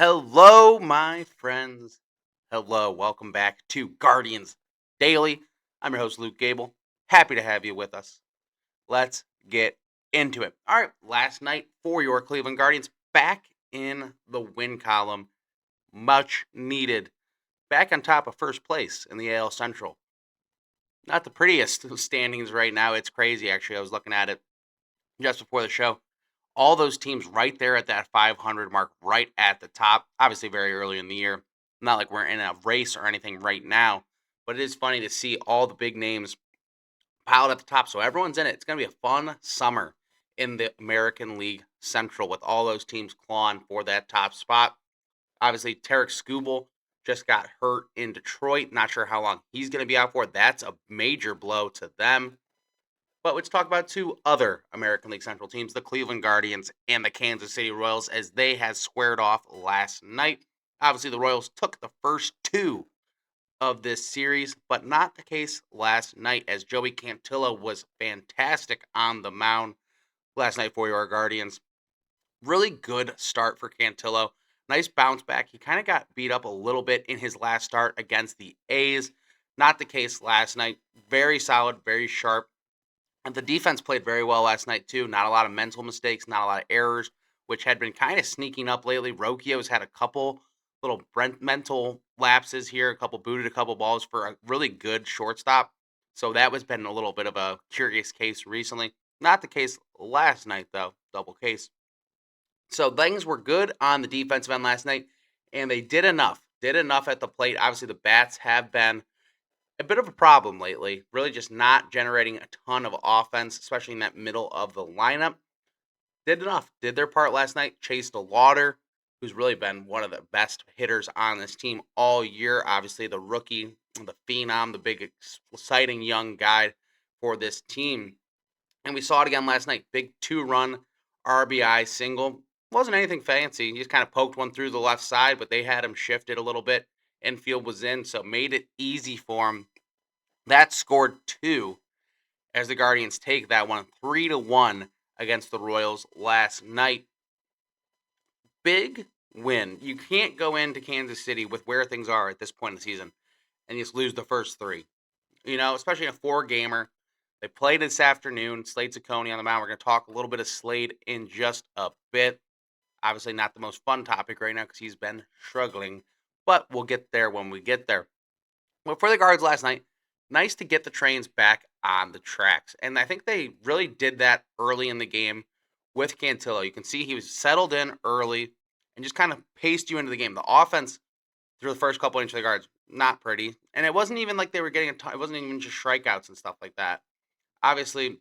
Hello, my friends. Hello, welcome back to Guardians Daily. I'm your host, Luke Gable. Happy to have you with us. Let's get into it. All right, last night for your Cleveland Guardians, back in the win column, much needed. Back on top of first place in the AL Central. Not the prettiest standings right now. It's crazy, actually. I was looking at it just before the show. All those teams right there at that 500 mark, right at the top. Obviously, very early in the year. Not like we're in a race or anything right now, but it is funny to see all the big names piled at the top. So everyone's in it. It's going to be a fun summer in the American League Central with all those teams clawing for that top spot. Obviously, Tarek Skubal just got hurt in Detroit. Not sure how long he's going to be out for. That's a major blow to them. But let's talk about two other American League Central teams, the Cleveland Guardians and the Kansas City Royals, as they had squared off last night. Obviously, the Royals took the first two of this series, but not the case last night, as Joey Cantillo was fantastic on the mound last night for your Guardians. Really good start for Cantillo. Nice bounce back. He kind of got beat up a little bit in his last start against the A's. Not the case last night. Very solid, very sharp. And the defense played very well last night, too. Not a lot of mental mistakes, not a lot of errors, which had been kind of sneaking up lately. Rocchio's had a couple little mental lapses here, booted a couple balls for a really good shortstop. So that was been a little bit of a curious case recently. Not the case last night, though. Double case. So things were good on the defensive end last night, and they did enough. Did enough at the plate. Obviously, the bats have been a bit of a problem lately. Really just not generating a ton of offense, especially in that middle of the lineup. Did enough. Did their part last night. Chased a Lauder, who's really been one of the best hitters on this team all year. Obviously, the rookie, the phenom, the big, exciting young guy for this team. And we saw it again last night. Big 2-run RBI single. Wasn't anything fancy. He just kind of poked one through the left side, but they had him shifted a little bit. Infield was in, so made it easy for him. That scored two as the Guardians take that one 3-1 against the Royals last night. Big win. You can't go into Kansas City with where things are at this point in the season and just lose the first three. You know, especially in a 4-gamer. They played this afternoon. Slade Ciccone on the mound. We're going to talk a little bit of Slade in just a bit. Obviously, not the most fun topic right now because he's been struggling, but we'll get there when we get there. But for the Guards last night, nice to get the trains back on the tracks. And I think they really did that early in the game with Cantillo. You can see he was settled in early and just kind of paced you into the game. The offense through the first couple inches of the Guards, not pretty. And it wasn't even like they were getting it wasn't even just strikeouts and stuff like that. Obviously,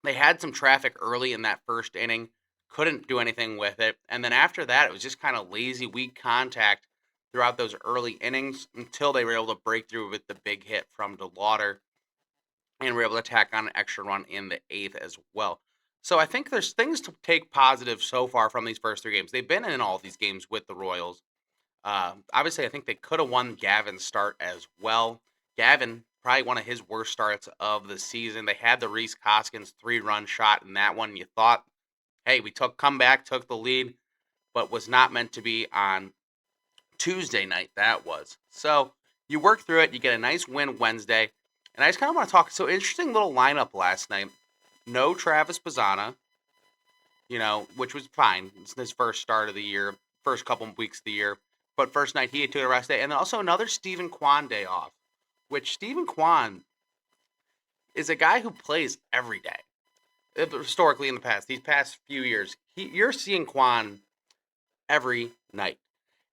they had some traffic early in that first inning, couldn't do anything with it. And then after that, it was just kind of lazy, weak contact throughout those early innings until they were able to break through with the big hit from DeLauder and were able to tack on an extra run in the 8th as well. So I think there's things to take positive so far from these first 3 games. They've been in all of these games with the Royals. Obviously, I think they could have won Gavin's start as well. Gavin, probably one of his worst starts of the season. They had the Rhys Hoskins 3-run shot in that one. You thought, hey, we took the lead, but was not meant to be on Tuesday night. That was. So you work through it. You get a nice win Wednesday. And I just kind of want to talk. So interesting little lineup last night. No Travis Bazzana, which was fine. It's his first start of the year, first couple of weeks of the year. But first night he took a rest day. And then also another Stephen Kwan day off, which Stephen Kwan is a guy who plays every day. Historically in the past, these past few years, you're seeing Kwan every night.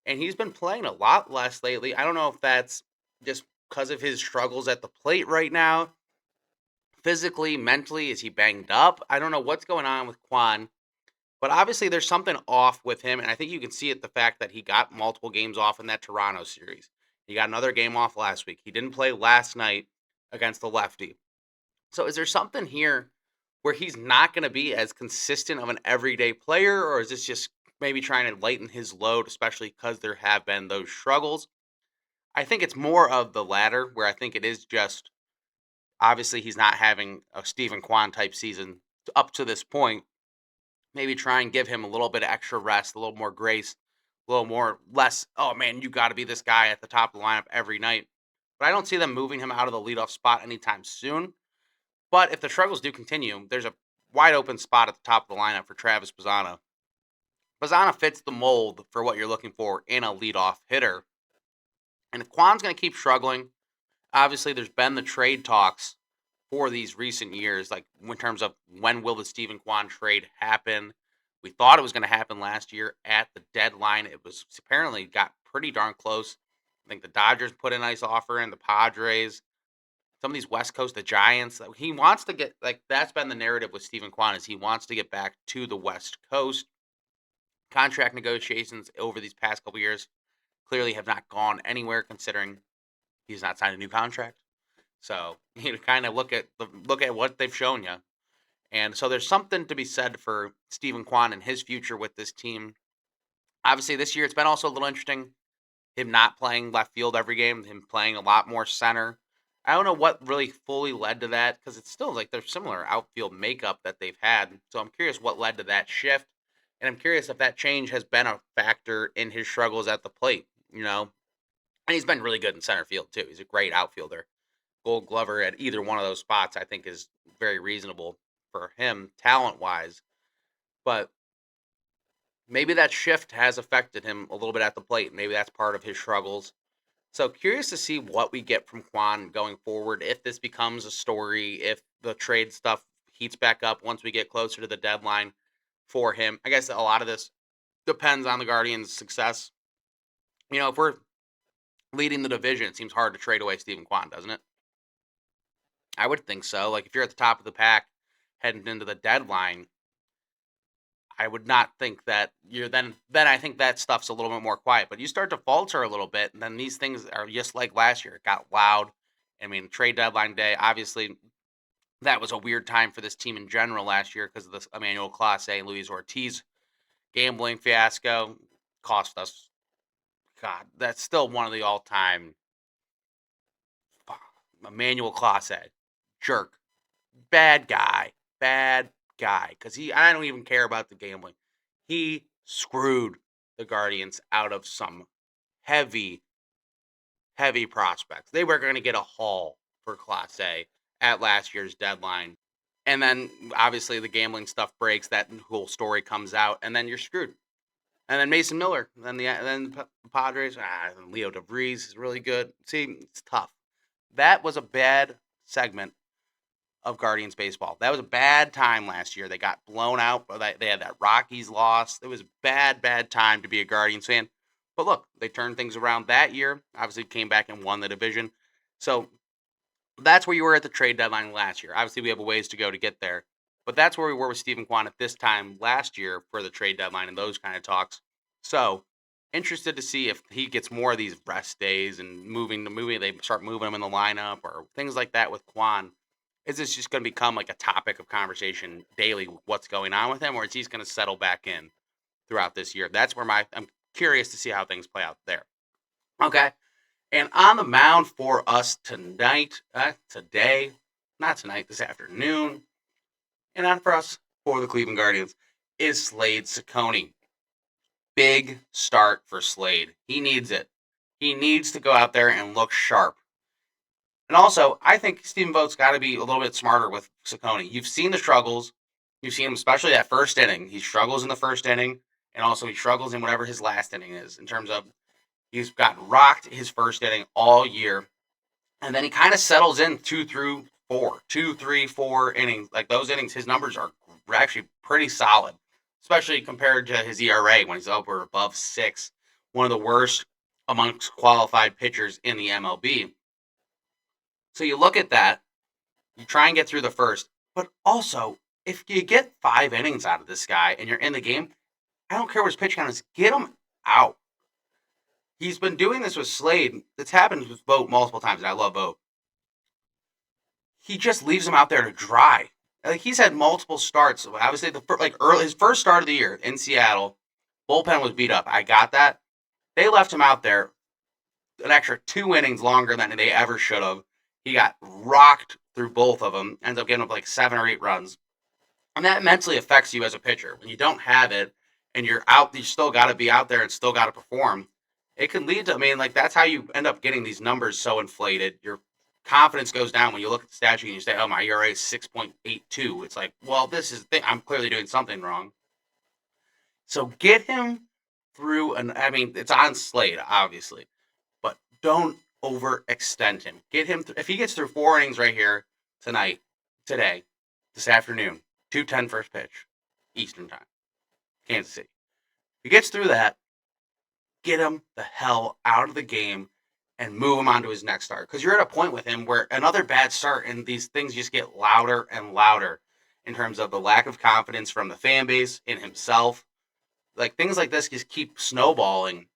And he's been playing a lot less lately. I don't know if that's just because of his struggles at the plate right now. Physically, mentally, is he banged up? I don't know what's going on with Kwan. But obviously, there's something off with him, and I think you can see it the fact that he got multiple games off in that Toronto series. He got another game off last week. He didn't play last night against the lefty. So is there something here where he's not going to be as consistent of an everyday player, or is this just maybe trying to lighten his load, especially because there have been those struggles? I think it's more of the latter, where I think it is just obviously he's not having a Stephen Kwan type season up to this point. Maybe try and give him a little bit of extra rest, a little more grace, a little more less, oh man, you got to be this guy at the top of the lineup every night. But I don't see them moving him out of the leadoff spot anytime soon. But if the struggles do continue, there's a wide open spot at the top of the lineup for Travis Bazzana. Bazzana fits the mold for what you're looking for in a leadoff hitter. And if Kwan's going to keep struggling, obviously there's been the trade talks for these recent years, like in terms of when will the Steven Kwan trade happen. We thought it was going to happen last year at the deadline. It was apparently got pretty darn close. I think the Dodgers put a nice offer in, the Padres, some of these West Coast, the Giants. He wants to get, like, that's been the narrative with Steven Kwan, is he wants to get back to the West Coast. Contract negotiations over these past couple years clearly have not gone anywhere, considering he's not signed a new contract. So you kind of look at what they've shown you, and so there's something to be said for Steven Kwan and his future with this team. Obviously, this year it's been also a little interesting, him not playing left field every game, him playing a lot more center. I don't know what really fully led to that, because it's still like there's similar outfield makeup that they've had. So I'm curious what led to that shift, and I'm curious if that change has been a factor in his struggles at the plate. And he's been really good in center field too. He's a great outfielder. Gold Glover at either one of those spots, I think, is very reasonable for him talent-wise. But maybe that shift has affected him a little bit at the plate. Maybe that's part of his struggles. So curious to see what we get from Kwan going forward, if this becomes a story, if the trade stuff heats back up once we get closer to the deadline for him. I guess a lot of this depends on the Guardians' success. If we're leading the division, it seems hard to trade away Steven Kwan, doesn't it? I would think so. Like, if you're at the top of the pack heading into the deadline, I would not think that you're then I think that stuff's a little bit more quiet. But you start to falter a little bit, and then these things are just like last year. It got loud. I mean, trade deadline day, obviously, that was a weird time for this team in general last year because of this Emmanuel Clase and Luis Ortiz gambling fiasco. Cost us, God, that's still one of the all-time. Emmanuel Clase, jerk, bad guy, because I don't even care about the gambling. He screwed the Guardians out of some heavy prospects. They were going to get a haul for Clase at last year's deadline. And then obviously the gambling stuff breaks, that whole story comes out, and then you're screwed. And then Mason Miller, then the Padres, and Leo DeVries is really good. See, it's tough. That was a bad segment of Guardians baseball. That was a bad time last year. They got blown out. They had that Rockies loss. It was a bad time to be a Guardians fan. But look, they turned things around that year. Obviously came back and won the division. So that's where you were at the trade deadline last year. Obviously we have a ways to go to get there. But that's where we were with Steven Kwan at this time last year for the trade deadline and those kind of talks. So interested to see if he gets more of these rest days and they start moving him in the lineup or things like that with Kwan. Is this just going to become like a topic of conversation daily, what's going on with him, or is he going to settle back in throughout this year? That's where I'm curious to see how things play out there. Okay. And on the mound for us tonight, this afternoon, and on for us for the Cleveland Guardians, is Slade Cecconi. Big start for Slade. He needs it. He needs to go out there and look sharp. And also, I think Stephen Vogt's got to be a little bit smarter with Cecconi. You've seen the struggles. You've seen him, especially that first inning. He struggles in the first inning, and also he struggles in whatever his last inning is, in terms of he's gotten rocked his first inning all year. And then he kind of settles in 2, 3, 4 innings. Like those innings, his numbers are actually pretty solid, especially compared to his ERA when he's over above 6. One of the worst amongst qualified pitchers in the MLB. So you look at that, you try and get through the first, but also, if you get 5 innings out of this guy and you're in the game, I don't care what his pitch count is, get him out. He's been doing this with Slade. It's happened with Vogt multiple times, and I love Vogt. He just leaves him out there to dry. Like, he's had multiple starts. Obviously, his first start of the year in Seattle, bullpen was beat up. I got that. They left him out there an extra 2 innings longer than they ever should have. He got rocked through both of them, ends up getting up like 7 or 8 runs. And that mentally affects you as a pitcher. When you don't have it, and you're out, you still got to be out there and still got to perform. It could lead to, I mean, like that's how you end up getting these numbers so inflated. Your confidence goes down when you look at the stat sheet and you say, "Oh, my ERA is 6.82." It's like, well, this is I'm clearly doing something wrong. So get him through, and I mean, it's on Slade, obviously, but don't overextend him. Get him if he gets through 4 innings right here tonight, today, this afternoon, 2:10 first pitch, Eastern time, Kansas City. If he gets through that, get him the hell out of the game and move him on to his next start. Because you're at a point with him where another bad start and these things just get louder and louder in terms of the lack of confidence from the fan base in himself. Like things like this just keep snowballing.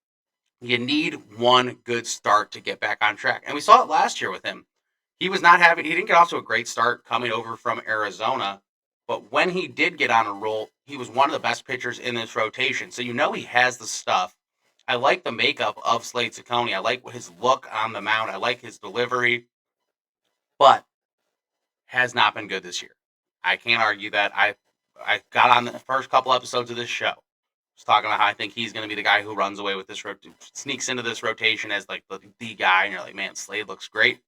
You need one good start to get back on track. And we saw it last year with him. He didn't get off to a great start coming over from Arizona. But when he did get on a roll, he was one of the best pitchers in this rotation. So you know he has the stuff. I like the makeup of Slade Cecconi. I like his look on the mound. I like his delivery. But has not been good this year. I can't argue that. I got on the first couple episodes of this show. Was talking about how I think he's going to be the guy who runs away with this, sneaks into this rotation as like the guy, and you're like, man, Slade looks great.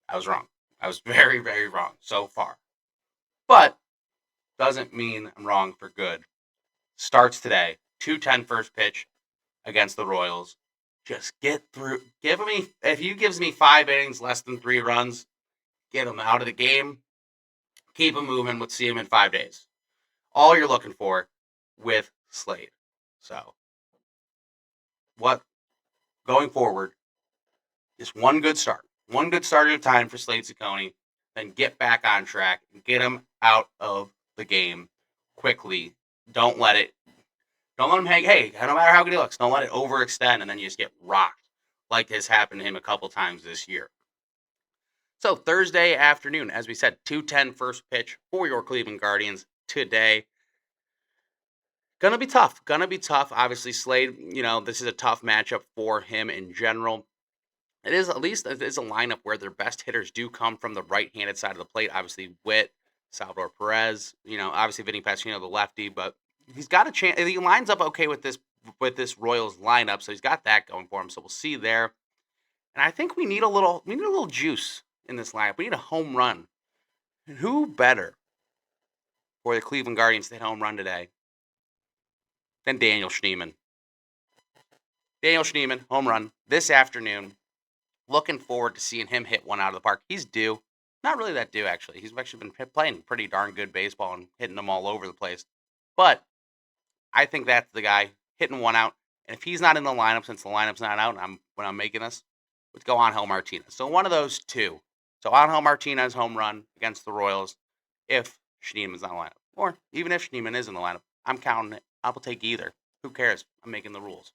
I was wrong. I was very, very wrong so far. But doesn't mean I'm wrong for good. Starts today, 2:10 first pitch against the Royals. Just get through. If he gives me 5 innings, less than 3 runs, get him out of the game. Keep him moving. Let's see him in 5 days. All you're looking for with Slade. So, what going forward is one good start. One good start at a time for Slade Cecconi. Then get back on track and get him out of the game quickly. Don't let him hang. Hey, no matter how good he looks, don't let it overextend and then you just get rocked like has happened to him a couple times this year. So Thursday afternoon, as we said, 2:10 first pitch for your Cleveland Guardians today. Gonna be tough. Gonna be tough. Obviously, Slade, this is a tough matchup for him in general. It is a lineup where their best hitters do come from the right-handed side of the plate. Obviously, Witt, Salvador Perez, obviously Vinny Pasquino, the lefty, but he's got a chance. He lines up okay with this Royals lineup, so he's got that going for him. So we'll see there. And I think we need a little juice in this lineup. We need a home run. And who better for the Cleveland Guardians to hit home run today than Daniel Schneemann? Daniel Schneemann, home run this afternoon. Looking forward to seeing him hit one out of the park. He's due. Not really that due, actually. He's actually been playing pretty darn good baseball and hitting them all over the place. But I think that's the guy hitting one out. And if he's not in the lineup, since the lineup's not out, when I'm making this, let's go Angel Martinez. So one of those two. So Angel Martinez home run against the Royals if Schneemann's not in the lineup. Or even if Schneemann is in the lineup, I'm counting it. I will take either. Who cares? I'm making the rules.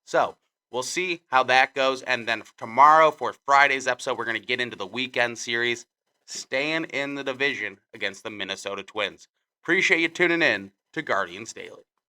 So we'll see how that goes. And then tomorrow for Friday's episode, we're going to get into the weekend series, staying in the division against the Minnesota Twins. Appreciate you tuning in to Guardians Daily.